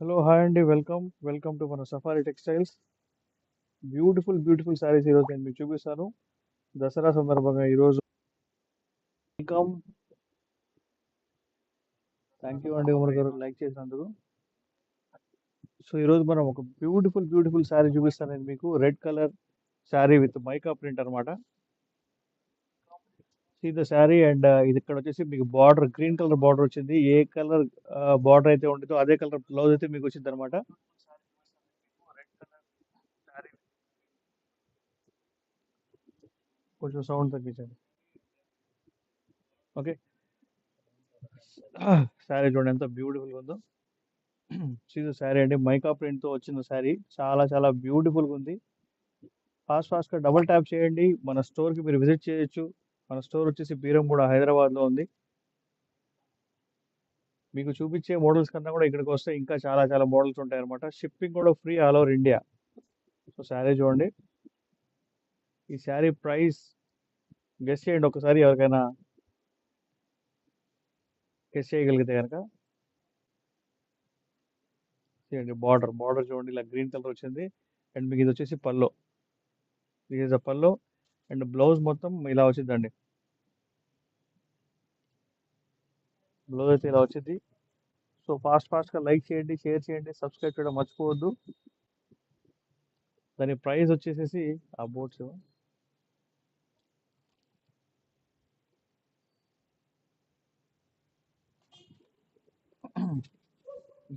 Hello hi అండి welcome to మన safari textiles. Beautiful saris ఈరోజు నేను మీకు చూపిస్తాను. దసరా సందర్భంగా ఈరోజు వెల్కమ్. థ్యాంక్ యూ అండి ఉమర్ గారు లైక్ చేసినందుకు. సో ఈరోజు మనం ఒక బ్యూటిఫుల్ శారీ చూపిస్తాను నేను మీకు. Red colour sari with mica print అనమాట. సీ ద శారీ అండ్ ఇది ఇక్కడ వచ్చేసి మీకు బార్డర్ గ్రీన్ కలర్ బార్డర్ వచ్చింది. ఏ కలర్ బార్డర్ అయితే ఉంటుందో అదే కలర్ బ్లౌజ్ అయితే మీకు వచ్చింది అనమాట. కొంచెం సౌండ్ తగ్గించండి. ఓకే. శారీ చూడండి ఎంత బ్యూటిఫుల్గా ఉందో. ఇది శారీ అండి మైకా ప్రింట్ తో వచ్చిన శారీ చాలా బ్యూటిఫుల్ గా ఉంది. ఫాస్ట్ గా డబుల్ ట్యాప్ చేయండి. మన స్టోర్ కి మీరు విజిట్ చేయొచ్చు. మన స్టోర్ వచ్చేసి బీరంగూడ హైదరాబాద్ లో ఉంది. మీకు చూపించే మోడల్స్ కన్నా కూడా ఇక్కడికి వస్తే ఇంకా చాలా మోడల్స్ ఉంటాయి అనమాట. షిప్పింగ్ కూడా free all over India. So sari చూడండి. ఈ శారీ ప్రైస్ గెస్ చేయండి ఒకసారి, ఎవరికైనా గెస్ చేయగలిగితే కనుక. చేయండి. బార్డర్ చూడండి ఇలా గ్రీన్ కలర్ వచ్చింది. అండ్ మీకు ఇది వచ్చేసి పల్లో. దిస్ ఇస్ అ పల్లో అండ్ బ్లౌజ్ మొత్తం ఇలా వచ్చిందండి. బ్లౌజ్ అయితే ఇలా వచ్చింది. సో ఫాస్ట్ గా లైక్ చేయండి, షేర్ చేయండి, సబ్స్క్రైబ్ చేయడం మర్చిపోవద్దు. దాని ప్రైస్ వచ్చేసేసి ఆ బోట్స్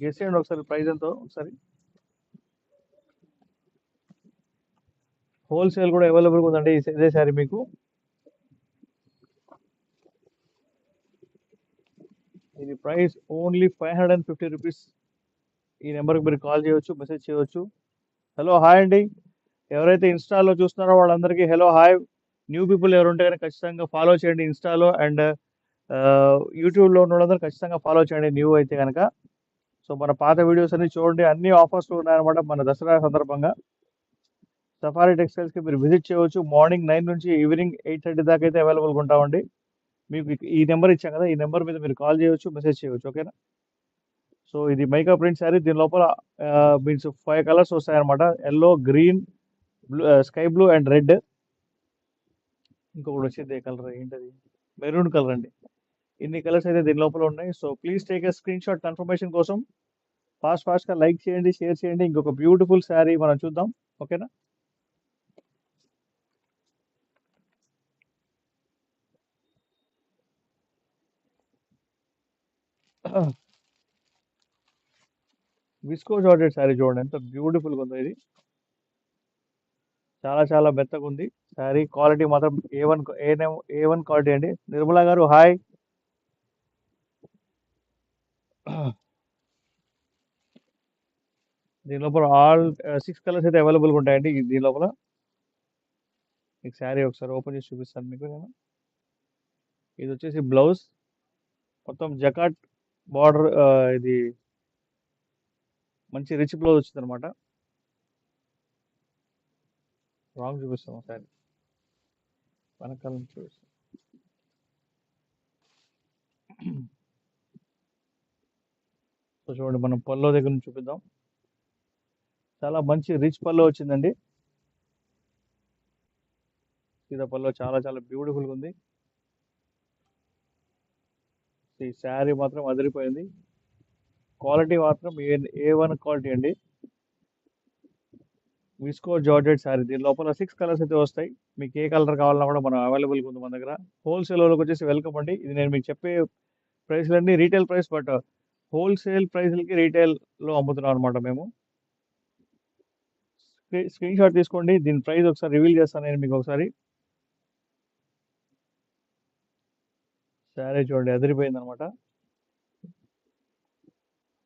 గెస్ చేయండి ఒకసారి ప్రైస్ ఎంతో ఒకసారి. హోల్సేల్ కూడా అవైలబుల్ ఉందండి ఇదే సారీ మీకు. ఇది ప్రైస్ ఓన్లీ 550 రూపీస్. ఈ నెంబర్కి మీరు కాల్ చేయవచ్చు, మెసేజ్ చేయవచ్చు. హలో హాయ్ అండి. ఎవరైతే ఇన్స్టాలో చూస్తున్నారో వాళ్ళందరికీ హలో హాయ్. న్యూ పీపుల్ ఎవరు ఉంటే కనుక ఖచ్చితంగా ఫాలో చేయండి ఇన్స్టాలో. అండ్ యూట్యూబ్లో ఉన్న వాళ్ళందరూ ఖచ్చితంగా ఫాలో చేయండి న్యూ అయితే కనుక. సో మన పాత వీడియోస్ అన్ని చూడండి, అన్ని ఆఫర్స్ ఉన్నాయన్నమాట మన దసరా సందర్భంగా. సఫారీ టెక్స్టైల్స్కి మీరు విజిట్ చేయవచ్చు. మార్నింగ్ 9 నుంచి ఈవినింగ్ 8:30 దాకా అయితే అవైలబుల్గా ఉంటామండి. మీకు ఈ నెంబర్ ఇచ్చాం కదా, ఈ నెంబర్ మీద మీరు కాల్ చేయవచ్చు, మెసేజ్ చేయవచ్చు. ఓకేనా. సో ఇది మైకా ప్రింట్ శారీ. దీని లోపల మీన్స్ 5 కలర్స్ వస్తాయన్నమాట. Yellow, green, blue, sky blue and red. ఇంకొకటి వచ్చేది ఏ కలర్ ఏంటది, మెరూన్ కలర్ అండి. ఇన్ని కలర్స్ అయితే దీని లోపల ఉన్నాయి. So please take a screen shot confirmation కోసం. ఫాస్ట్గా లైక్ చేయండి, షేర్ చేయండి. ఇంకొక బ్యూటిఫుల్ శారీ మనం చూద్దాం. ఓకేనా. విస్కో జార్జెట్ శారీ చూడండి ఎంత బ్యూటిఫుల్గా ఉందో. ఇది చాలా మెత్తగా ఉంది శారీ. క్వాలిటీ మాత్రం ఏ వన్ క్వాలిటీ అండి. నిర్మలా గారు హాయ్. దీని లోపల ఆల్ 6 కలర్స్ అయితే అవైలబుల్గా ఉంటాయండి దీని లోపల. మీకు శారీ ఒకసారి ఓపెన్ చేసి చూపిస్తాను మీకు నేను. ఇది వచ్చేసి బ్లౌజ్ మొత్తం జకాట్ బార్డర్. ఇది మంచి రిచ్ బ్లౌజ్ వచ్చింది అనమాట. రాంగ్ చూపిస్తాం ఒకసారి, వెనకాల నుంచి చూపిస్తాం. సో చూడండి, మనం పల్లో దగ్గర నుంచి చూపిద్దాం. చాలా మంచి రిచ్ పల్లో వచ్చిందండి. సీదా పల్లో చాలా బ్యూటిఫుల్గా ఉంది. ఈ శారీ మాత్రం అదిరిపోయింది. క్వాలిటీ మాత్రం ఏ వన్ క్వాలిటీ అండి. Visco georgette sari. దీని లోపల 6 కలర్స్ అయితే వస్తాయి. మీకు ఏ కలర్ కావాలన్నా కూడా మనం అవైలబుల్గా ఉంది మన దగ్గర. హోల్సేల్ వాళ్ళకి వచ్చేసి వెల్కమ్ అండి. ఇది నేను మీకు చెప్పే ప్రైస్లన్నీ రీటైల్ ప్రైస్, బట్ హోల్సేల్ ప్రైస్లకి రీటైల్లో అమ్ముతున్నాం అనమాట మేము. స్క్రీన్ షాట్ తీసుకోండి. దీని ప్రైస్ ఒకసారి రివీల్ చేస్తాను నేను మీకు ఒకసారి. శారీ చూడండి అదిరిపోయింది అనమాట.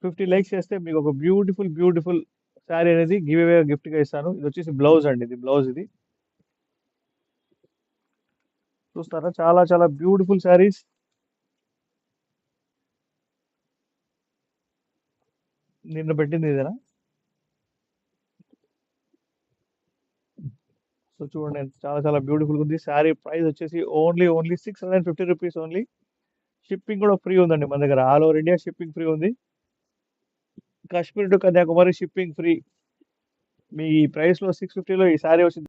50 లైక్స్ చేస్తే మీకు ఒక బ్యూటిఫుల్ శారీ అనేది గివ్ అవే గిఫ్ట్గా ఇస్తాను. ఇది వచ్చేసి బ్లౌజ్ అండి. ఇది బ్లౌజ్. ఇది చూస్తారా, చాలా బ్యూటిఫుల్ శారీస్. నిన్న పెట్టింది ఇదేనా. సో చూడండి చాలా బ్యూటిఫుల్ ఉంది. శారీ ప్రైస్ వచ్చేసి ఓన్లీ 650 రూపీస్ ఓన్లీ. షిప్పింగ్ కూడా ఫ్రీ ఉందండి మన దగ్గర. All over India shipping free ఉంది. Kashmir to Kanyakumari shipping free. మీ ప్రైస్లో 650లో ఈ శారీ వచ్చింది.